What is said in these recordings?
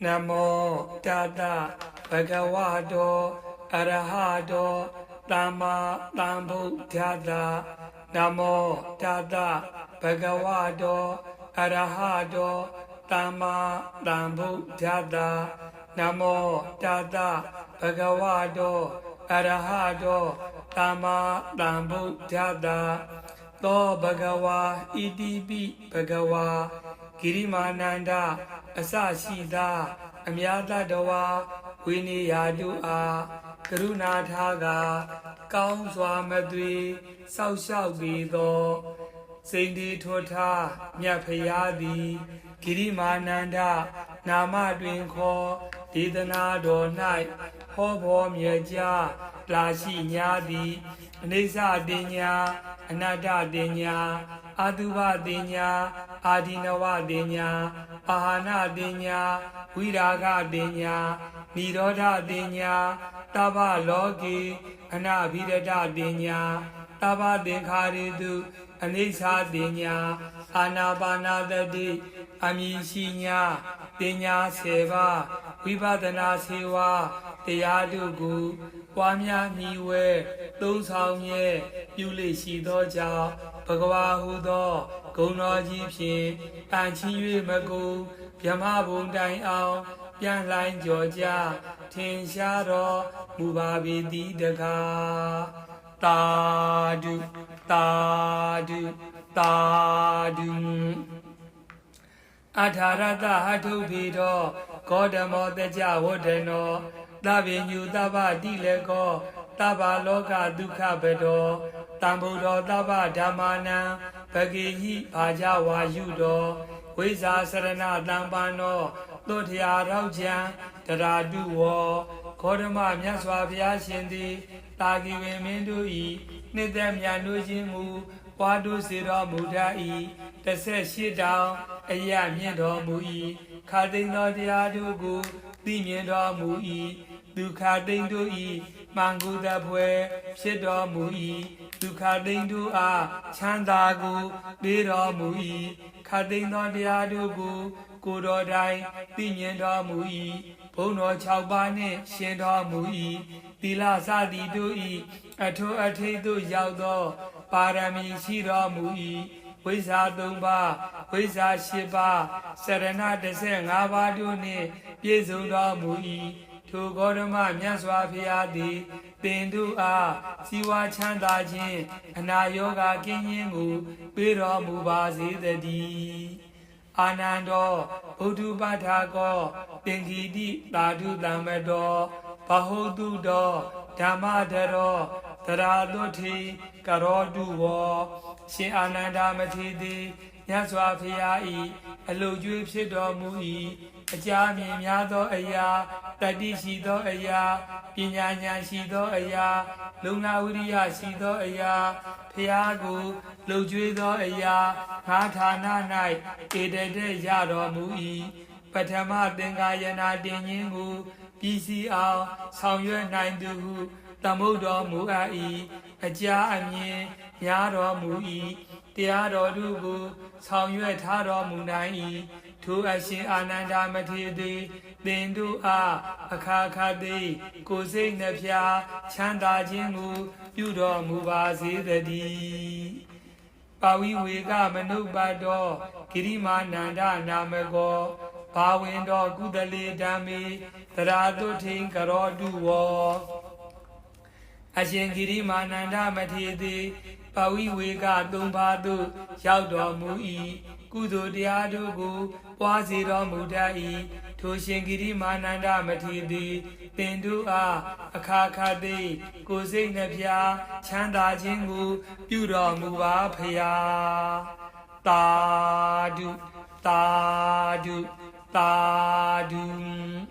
Namo Tata Bhagavato Arahato Dhamma Sambuddhassa Namo Tata Bhagavato Arahato Dhamma Sambuddhassa Namo Tata Bhagavato Arahato Dhamma Sambuddhassa To Bhagava Itipi Bhagava Girimananda Asashida Amyata Dawa Winiyadua Karuna Thaga Kaung Swamadri Sao Shao Bido Sindi Tota Myapayadi Girimananda Nama Dwinkho Didana Donai Hobo Myeja Lashi Nyadi Nisa Dinya Anada Dinya Aduva Dinya Adinawa Dinya Ahana Dinya Viraga Dinya Nirodha Dinya Taba Logi Anabhirada Dinya Taba Dinkaridu Anisa Dinya Anabanadadi Amishinya Dinya Seva Vibhadana Seva Teyadugu Wamya Niwe Dosangye Yuli Shidoja Bhagava Hudo Gonoji Pin Anchi Magu Pyama Bundai Ao Yan Lain Georgia Tin Sharo Mubabidi Daga Tadu Tadu Tadu Atharata Hatu Pido Godamo Teja Wodeno Davinyu Taba Dileko Taba Loka Dukha Bedo Tambudo Taba Dhamana Bhagihi Bhaja Vayudo Visa Sarana Dambano Tothya Raujan Taraduwo Kodama Myaswa Vyashindi Taki Vimindui Nidam Yanujimu Wadu Siro Mudai Tase Shidao Aya Miendo Mui Kadino Diadugu Dimiendo Mui Dukha Dindui Manguda Pue Shido Mui Dukha Dindu A Chandagu Diro Mui Kadino Diadugu Kudo Dai Dimiendo Mui Bono Chaubane Shindo Mui Dila Sadi Dui Ato Atedu Yaudo Parami Shiro Mui Visa Dumba Visa Shiba Serena Dese Ngabaduni Yezudo Mui To Godama Myaswa Phiadi Bindu A Siwa Chanda Jin Anayoga Kinyengu Biro Mubazi the D Anando Udu Batako Pingidi Tadu Damedo Pahodu Do Damadero Taradoti Karodu Shin Ananda Matidi Myaswa Phiai Aluju Psido Mui Ajami Myado Aya Tadi Shido Aya Pinyanya Shido Aya Luna Uriya Shido Aya Phiagu Lujuido Aya Nathana Nai Edede Yado Mui Patama Dengayana Dingingu PCR Sangyue Naindu Tamudo Muai Aja Amye Yado Mui Tiado Dugu Sangyue Tado Munai To Ashin Ananda Matidi Bindu A Akakadi Kusi Nepya Chanda Jingu Yudo Mubazi the D Pawi Wiga Manubado Kirima Nanda Namago Pawindo Gudali Dami Tarado Ting Karodu Ashin Kirima Nanda Matidi Pawi Wiga Dumbadu Yaudo Mui Kudo Diadugu Waziro Mudai Toshingiri Mananda Matidi Bindu A Akakadi Kusi Nepya Chanda Jingu Yudo Muba Paya Tadu Tadu Tadu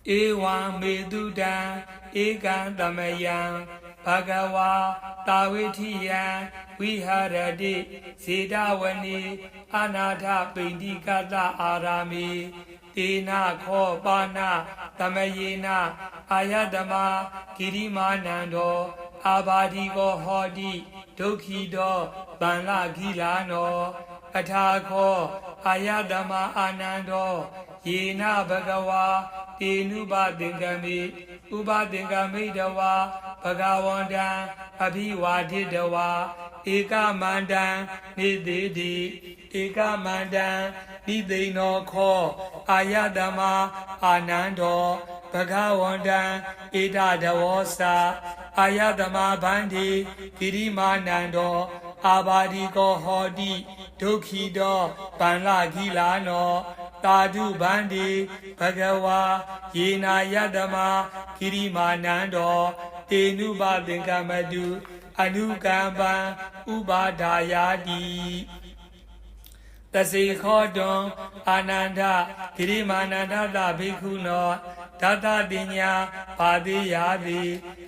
Ewa Medudan Egan Damayan Bhagava Tawitiyan Viharadi Siddhavani Anatha Pindikata Arami Tina Kho Pana Tamayena Ayadama Kirimanando Abadigo Hodi Dokhido Banla Gilano Athakho အာယတမအာနန္ဒောယေနဘဂဝါတေနုပသင်္ကမိဥပသင်္ကမိတဝါဘဂဝန္တံအဘိဝါဒိတဝါဧကမန္တံနေတိတိဧကမန္တံနိသိဏောခောအာယတမအာနန္ဒောဘဂဝန္တံဧတတဝောစာအာယတမဗန္တိဂိရိမာနန္ဒောအာဘာဒီကောဟောတိဒုက္ခိတောပန္လခိလာနောတာဓုဗန္တိဘဂဝါယေနာယတမဂိရိမာနန္ဒောတေနုပသင်္ကမတုအနုကမ္ပံဥပါဒါယာတိတစေခောတွန်အာနန္ဒဂိရိမာနန္ဒသဘိက္ခုနောဒတတိညာဘာတိယာတိ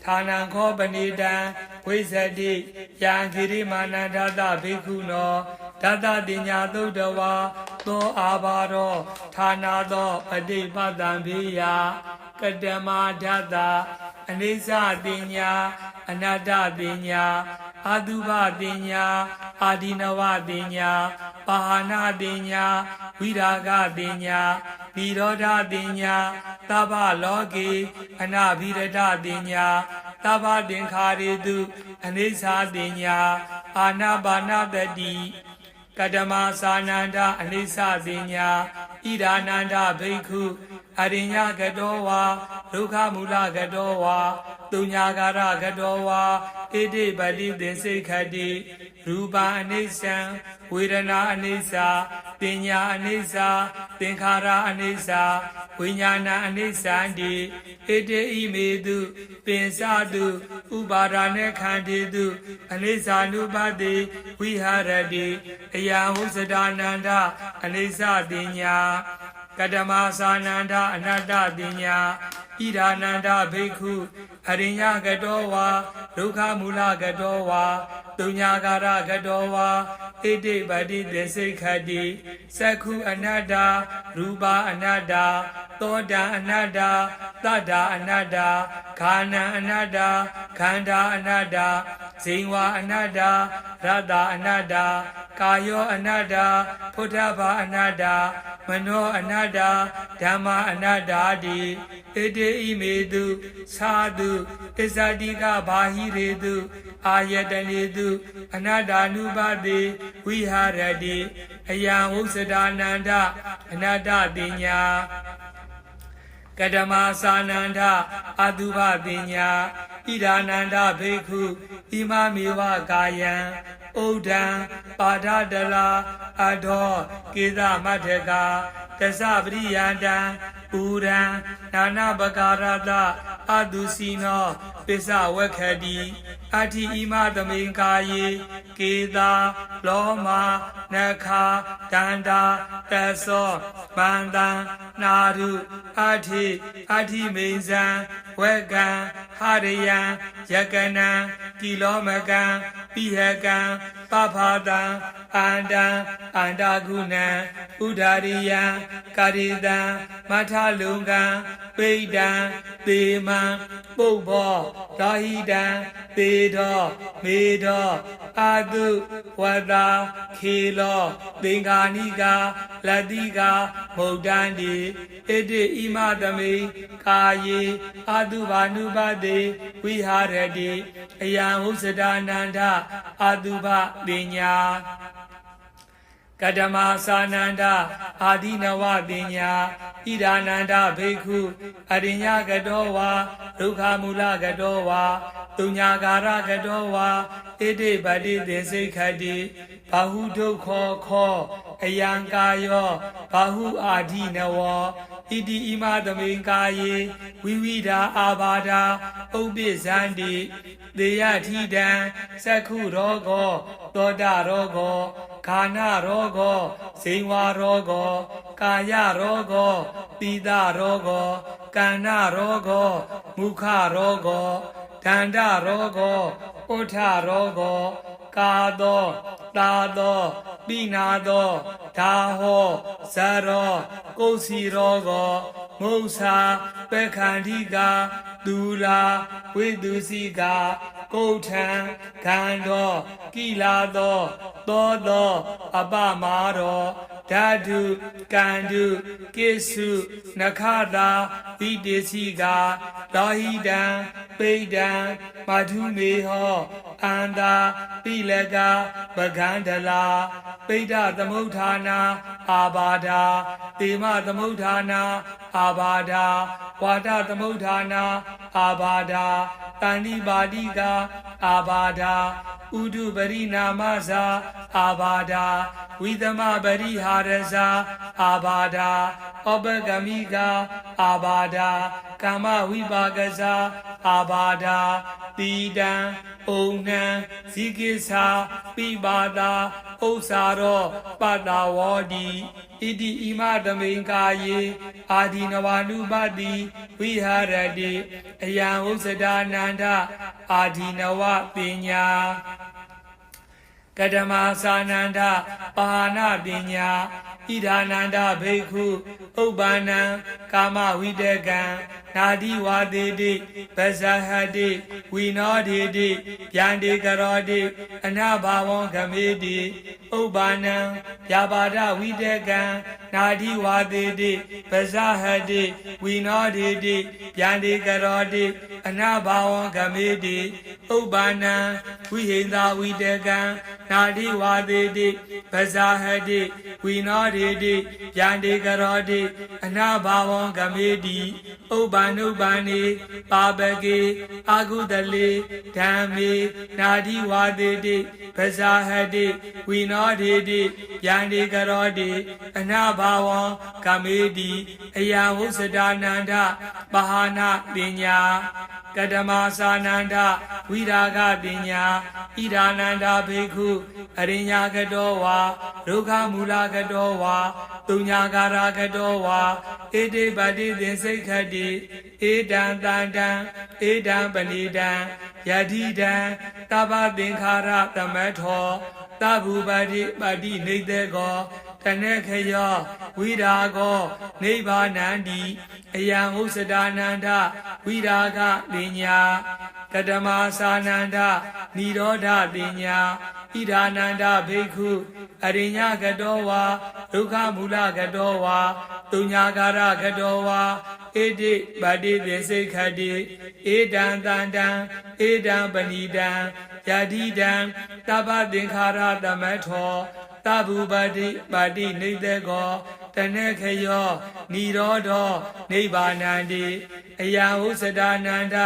ဌာနံခောပဏိတံဝိဇ္ဇတိယံဂိရိမာနန္ဒသဘိက္ခုနောဒတတိညာသုတ်တဝါသောအာဘာရောဌာနာသောအတိပတံဘေယကတမဒတအနိစ္စတိညာအနတ္တတိညာအာတုဘတိညာအာဒီနဝတိညာပါဟနာတိညာဝိရာဂတိညာနိရောဓတိညာသဗ္ဗလောကေအနဘိရဒတိညာသဗ္ဗသင်္ခါရေတုအနိစ္စတိညာအာနာပါနတတိကတမသာနန္ဒအနိစ္စတိညာဣဒာနန္ဒဘိက္ခုအရိညကတောဝါဒုက္ခမူလကတောဝါတုညာကာရကတောဝါဣတိပတိသင်္စိခတိရူပအနိစ္စံဝေဒနာအနိစ္စပညာအနိစ္စသင်္ခါရအနိစ္စဝိညာဏအနိစ္စံတိဣတိဣမေတုပင်စတုဥပါဒာနေခန္တိတုအနိစ္စ ानु ပတိဝိဟရတိအယဟုစဒာနန္ဒအနိစ္စတိညာကတမသာနန္ဒအနတ္တတိညာဣဒာနန္ဒဘိက္ခုအရိညကတောဝါဒုက္ခမူလကတောဝါတုညာကာရကတောဝါဣတိပတိသင်္စိခတိသက္ခုအနတ္တရူပအနတ္တသောတာအနတ္တသတ္တာအနတ္တခာနံအနတ္တခန္ဓာအနတ္တဇိဝအနတ္တရတ္တအနတ္တကာယောအနတ္တဖုဒ္ဓဘာအနတ္တမနောအနတ္တဓမ္မအနတ္တတိဣတိဣမေတုသာတုဣဇတိကဘာဟိရေတုအာယတနေတုအနတ္တ ानु ပတိဝိဟရတိအယံဝုစဒာနန္ဒအနတ္တတိညာကတမသာနန္ဒအတုပတိညာဣဒာနန္ဒဘိက္ခုဣမမေဝကာယံဥဒံပါဒတလာအထောကေသမတ္ထကတသပရိယန္တံပူရံနာနာပကာရတအတုစီနောပစ္စဝက္ခတိအဋ္ဌိဣမသမိန်ကာယေကေသာလောမနခာဒန္တာတသောဗန္တံနာရုအဋ္ဌိမိန်ဇံဝကံဟရယံယကနံကိလောမကံပိဟကံပဖာတံအန္တံအန္တကုဏံဥဒာရိယံကာရိတံမထလုံကံပိဋံသေမံပုပ္ပောရာဟိတံသေတောမေတောအာတုဝတ္တာခေလောသင်္ဃာနိကာလတိကာမုဒ္ဒန္တိဣတိဣမသမိကာယေအာတုဘာနုပတိဝိဟာရတိအယံဟုစဒာနန္ဒအာတုဘတိညာကတမသာနန္ဒအာဒီနဝတိညာဣဒာနန္ဒဘိက္ခုအရိညကတောဝါဒုက္ခမူလကတောဝါတုညာကာရကတောဝါဣတိပတိသင်္စိခတိဘာဟုဒုက္ခောခောအယံကာယောဘာဟုအာဒီနဝဣတိဣမသမိန်ကာယေဝိဝိဒာအာဘာဒာဥပ္ပိဇန္တိသေယထိတံသက္ခုရောဂောသောတာရောဂောခာနရောဂောဇိဝရောဂောကာယရောဂောပိဒရောဂောကန္နရောဂောမုခရောဂောဒန္တရောဂောဥထရောဂောကာသောတာသောပိနာသောဒါဟောဇရောကုစီရောဂောမု္ဆာပက္ခန္တိကာဒူလာဝိတုစီကာကုဋ္ဌံခန္ဓောကိလာသောသောအပမာရော ဓာတုကန္တုကိစုနခတာဝိတေစီကလောဟိတံပိဒံမထုမေဟောအန္တာပိလကပကန္တလာပိဋ္ဌသမုဋ္ဌာနာအာဘာဒာတေမသမုဋ္ဌာနာအာဘာဒာဝါဒသမုဋ္ဌာနာအာဘာဒာတန္တိပါတိကအာဘာဒာဥဒုပရိနာမဇာအာဘာဒာဝိသမပရိဟာရဇာအာဘာဒာဩပဂမိကအာဘာဒာကာမဝိပါကဇာအာဘာဒာတိတံဩနံဇိကိသာပိပါတာဥ္စာရောပတ္တဝောတိဣတိဣမသမိန်ကာယေအာဒီနဝနုပတိဝိဟာရတိအယံဥစ္စဒါနန္ဒအာဒီနဝပညာကတမသာနန္ဒပါဏပညာဣဒာနန္ဒဘိက္ခုဥပ္ပန္နံကာမဝိတကံနာတိဝါတေတိပဇဟတိဝိနောဒေတိဗျန္တိကရောတိအနဘာဝံဂမေတိဥပ္ပန္နံဗျာပါဒဝိတကံနာတိဝါတေတိပဇဟတိဝိနောဒေတိဗျန္တိကရောတိအနဘာဝံဂမေတိဥပ္ပန္နံဝိဟိန္တာဝိတကံနာတိဝါတေတိပဇဟတိဝိနောဒေတိဗျန္တိကရောတိအနဘာဝံဂမေတိဥပ္ပန္နုပ္ပန္နေပါပကေအာဂုတလေဓမ္မေနာတိဝါတေတိပဇာဟတိဝိနောဒေတိဗျန္တိကရောတိအနဘာဝံကမေတိအယံဝုစဒါနန္ဒပဟာနာပညာကတမသာနန္ဒဝိရာဂပညာဣဒာနန္ဒဘိက္ခုအရိညာကတောဝါဒုက္ခမူလကတောဝါတုညာကာရကတောဝါဧတိပတိသင်္စိတ်ခတိဧတံတန္တံဧတံပဏိတံယတိတံတပ္ပသင်္ခါရသမထောသဗ္ဗုပတိပတိနေတေကောတနေခယောဝိရာကောနိဗ္ဗာနန္တိအယံဥစ္စဒါနန္ဒဝိရာဂပညာကတမသာနန္ဒနိရောဓပညာဣဒာနန္ဒဘိက္ခုအရိညာကတောဝါဒုက္ခမူလကတောဝါတုညာကာရကတောဝါဧတိပတိသင်္စိတ်ခတိဧတံတန္တံဧတံပဏိတံယတိတံတပ္ပသင်္ခါရသမထောသဗ္ဗုပတိပတိနေတေကောတနေခယောနိရောဓောနိဗ္ဗာနန္တိအယံဥစ္စဒါနန္ဒ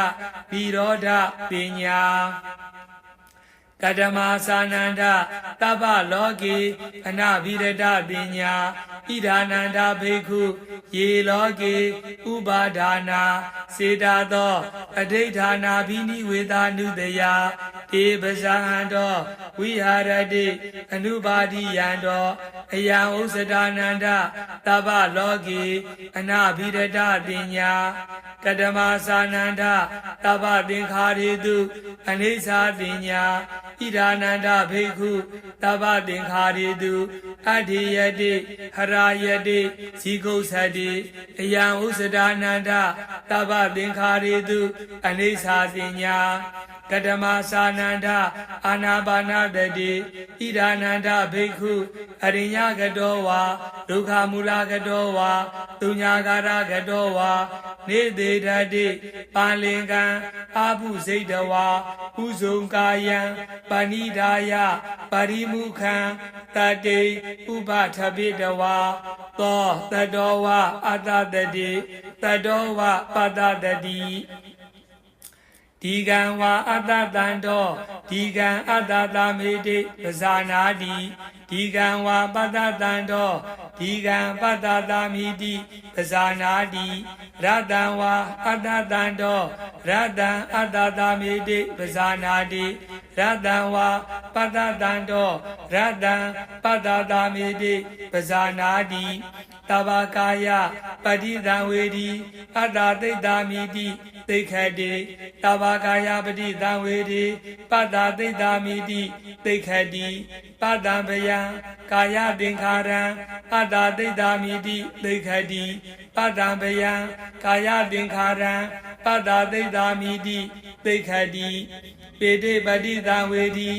နိရောဓပညာကတမသာနန္ဒတပ္ပလောကေအနဗိရဒပညာဣဒာနန္ဒဘိက္ခုယေလောကေဥပါဒါနာစေတာသောအဋိဌာနာဘိနိဝေသနုတယဧပဇာဟံတောဝိဟာရတိအနုပါတိယံတောအယံဥစ္စဒါနန္ဒတပ္ပလောကေအနဗိရဒပညာကတမသာနန္ဒတပ္ပသင်္ခါရေတုအနိစ္စပညာဣဒာနန္ဒဘိက္ခုတပ္ပသင်္ခါရေတုအဋ္ဌိယတိဟရာယတိဇိကုသတိအယံဥစ္စဒါနန္ဒတပ္ပသင်္ခါရေတုအနိစ္စပညာကတမသာနန္ဒအာနာပါနတတိဣဒာနန္ဒဘိက္ခုအရိညာကတောဝါဒုက္ခမူလကတောဝါတုညာကာရကတောဝါနေသေဓတိပါလင်ကံအာဘုစိတ်တဝါဥဇုံကာယံပဏိဒါယပရိမုခံတတေဥပထပိတဝါသောတတောဝအတ္တတတိတတောဝပတ္တတတိဒီကံဝါအတ္တတံတောဒီကံအတ္တတမေတိပဇာနာတိဒီကံဝါပတ္တတံတောဒီကံပတ္တတမိတိပဇာနာတိရတံဝါအတ္တတံတောရတံအတ္တတမေတိပဇာနာတိရတံဝါပတ္တတံတောရတံပတ္တတမေတိပဇာနာတိတဗ္ဗကာယပတိတံဝေဒီအတ္တသိတ္တာမိတိသိခတိတဗ္ဗကာယပတိတံဝေဒီပတ္တသိတ္တာမိတိသိခတိပတ္တံဗယံကာယသင်္ခါရံအတ္တသိတ္တာမိတိသိခတိပတ္တံဗယံကာယသင်္ခါရံပတ္တသိတ္တာမိတိသိခတိ ပေတိပတိသံဝေဒီ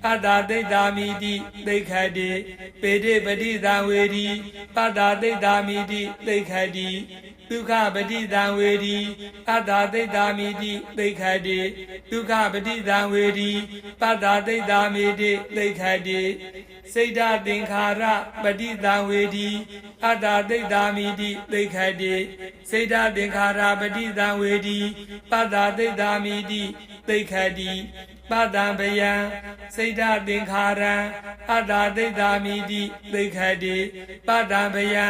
ပတ္တာသိတ္တာမိတိသိခတိပေတိပတိသံဝေဒီပတ္တာသိတ္တာမိတိသိခတိဒုက္ခပတိသံဝေဒီပတ္တာသိတ္တာမိတိသိခတိဒုက္ခပတိသံဝေဒီပတ္တာသိတ္တာမိတိသိခတိစိတ်ဓာသင်္ခါရပတိသံဝေဒီပတ္တာသိတ္တာမိတိသိခတိစိတ်ဓာသင်္ခါရပတိသံဝေဒီပတ္တာသိတ္တာမိတိသိခတိပတ္တံဗယံစိတ်ဓာသင်္ခါရံအတ္တသိတ္တာမိတိသိခတိပတ္တံဗယံ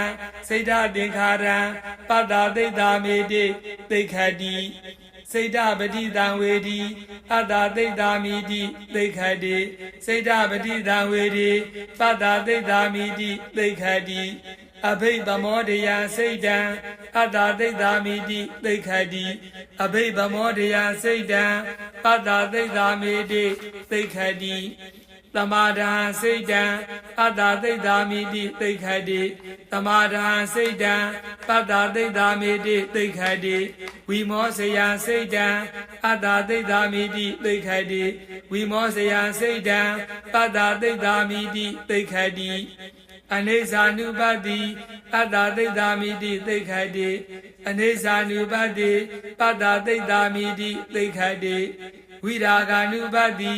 စိတ်ဓာသင်္ခါရံပတ္တသိတ္တာမိတိသိခတိစိတ်ဓာပတိသံဝေဒီအတ္တသိတ္တာမိတိသိခတိစိတ်ဓာပတိသံဝေဒီပတ္တသိတ္တာမိတိသိခတိအဘိဓမ္မောဒယစိတ်တံအတ္တသိတ္တာမိတိသိခတိအဘိဓမ္မောဒယစိတ်တံပတ္တသိတ္တာမိတိသိခတိသမာဓာစိတ်တံအတ္တသိတ္တာမိတိသိခတိသမာဓာစိတ်တံပတ္တသိတ္တာမိတိသိခတိဝိမောစယစိတ်တံအတ္တသိတ္တာမိတိသိခတိဝိမောစယစိတ်တံပတ္တသိတ္တာမိတိသိခတိအနေဇာနုပတ္တိအတ္တသိတ္တာမိတိသိခတိအနေဇာနုပတ္တိပတ္တသိတ္တာမိတိသိခတိဝိရာဂ ानु ပတ္တိ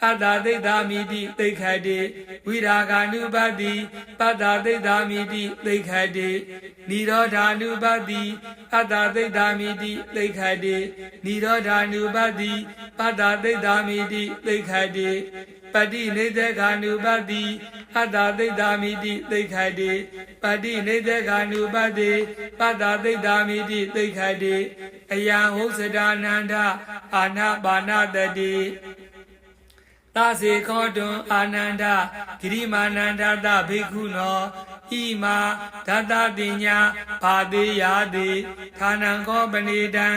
အတ္တသိတ္တာမိတိသိခတိဝိရာဂ ानु ပတ္တိပတ္တသိတ္တာမိတိသိခတိနိရောဓ ानु ပတ္တိအတ္တသိတ္တာမိတိသိခတိနိရောဓ ानु ပတ္တိပတ္တသိတ္တာမိတိသိခတိပတိနေသက္ခ ानु ပတ္တိအတ္တသိတ္တာမိတိသိခတိပတိနေသက္ခ ानु ပတ္တိပတ္တသိတ္တာမိတိသိခတိအယံဟောစတာနန္ဒအာနာပါဏတတိသာစေခောတွန်အာနန္ဒဂိရိမာနန္ဒတဘိက္ခုနောဣမာဒတတိညာဘာတိယာတိဌာနံခောပဏိတံ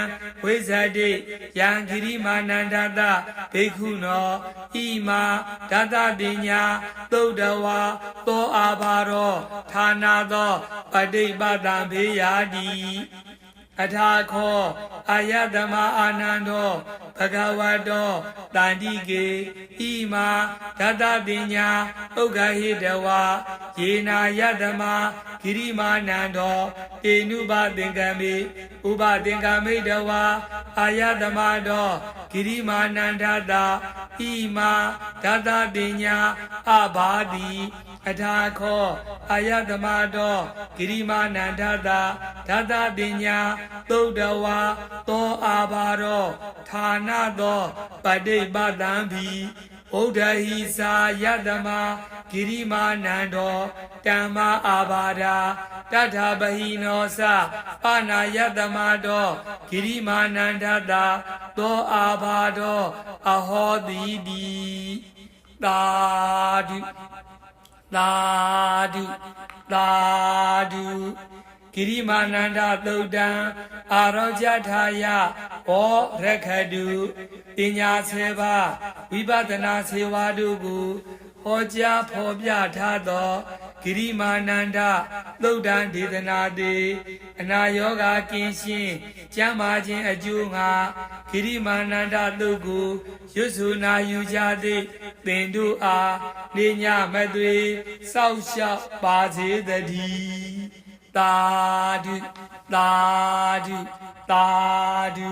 ဝိဇ္ဇတိယံဂိရိမာနန္ဒတဘိက္ခုနောဣမာဒတတိညာသုဒ္ဓဝါသောအာဘာရောဌာနာသောပဋိပတ္တံဘေယာတိအထာခောအာယတမအာနန္ဒောဘဂဝတောတန္တိကေဣမာဒတတိညာဥက္ခဟိတဝါယေနာယတမဂိရိမာနန္ဒောတေနုပသင်္ကမေဥပသင်္ကမိတဝါအာယတမတောဂိရိမာနန္ဒတာဣမာဒတတိညာအဘာတိအထာခောအာယတမတောဂိရိမာနန္ဒတာဒတတိညာသုဒ္ဓဝါသောအာဘာရောဌာနသောပဋိပတ္တံဘိဗုဒ္ဓဟိသာယတမဂိရိမာနန္ဒောတမ္မာအာဘာဒာတထဗဟိနောသပနာယတမတောဂိရိမာနန္ဒတာသောအာဘာဒောအဟောတိတိသာဓုသာဓုသာဓုဂိရိမာနန္ဒသုတ်တံအာရောကြထာယဘောရခတုပညာ7ပါးဝိပဿနာ7ပါးတို့ကိုဟောကြားဖော်ပြထားသောဂိရိမာနန္ဒသုတ်တံဒေသနာတိအနာယောဂကင်းရှင်းကျမ်းမာခြင်းအကျိုးငါဂိရိမာနန္ဒသုတ်ကိုရွတ်ဆိုနာယူကြသည်သင်တို့အားနေညမသွေစောက်ရှောက်ပါစေတည်းသာဓုသာဓုသာဓု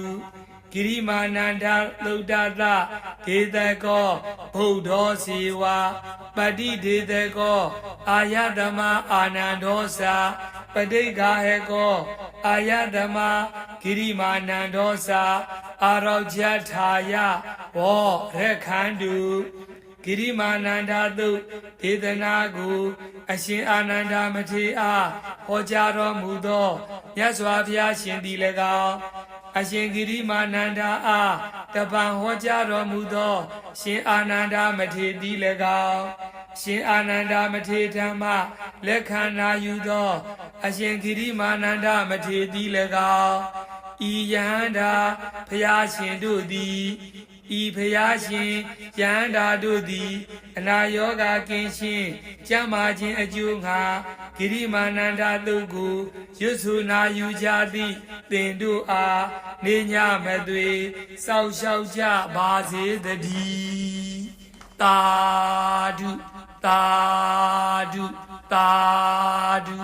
ဂိရိမာနန္ဒသုတ်တသဒေသကောဗုဒ္ဓောစီဝါပတိဒေသကောအာယတမအာနန္ဒောသာပဋိက္ခာဟေကောအာယတမဂိရိမာနန္ဒောသာအာရောကြထာယဘောရခန္တုဂိရိမာနန္ဒသုတ်ဒေသနာကိုအရှင်အာနန္ဒမထေရအားဟောကြားတော်မူသောမြတ်စွာဘုရားရှင်သည်၎င်းအရှင်ဂိရိမာနန္ဒအားတပံဟောကြားတော်မူသောရှင်အာနန္ဒမထေရသည်၎င်းရှင်အာနန္ဒမထေရဓမ္မလက်ခံနာယူသောအရှင်ဂိရိမာနန္ဒမထေရသည်၎င်းဤယဟန္တာဘုရားရှင်တို့သည် ဤဖယားရှင်ယန္တာတို့သည်အနာယောဂကင်းရှင်းကျမ်းမာခြင်းအကျိုးငှာဂိရိမာနန္ဒတုတ်ကိုရွတ်ဆိုနာယူကြသည့်သင်တို့အားနေညမသွေစောက်ရှောက်ကြပါစေတည်းသာဓုသာဓုသာဓု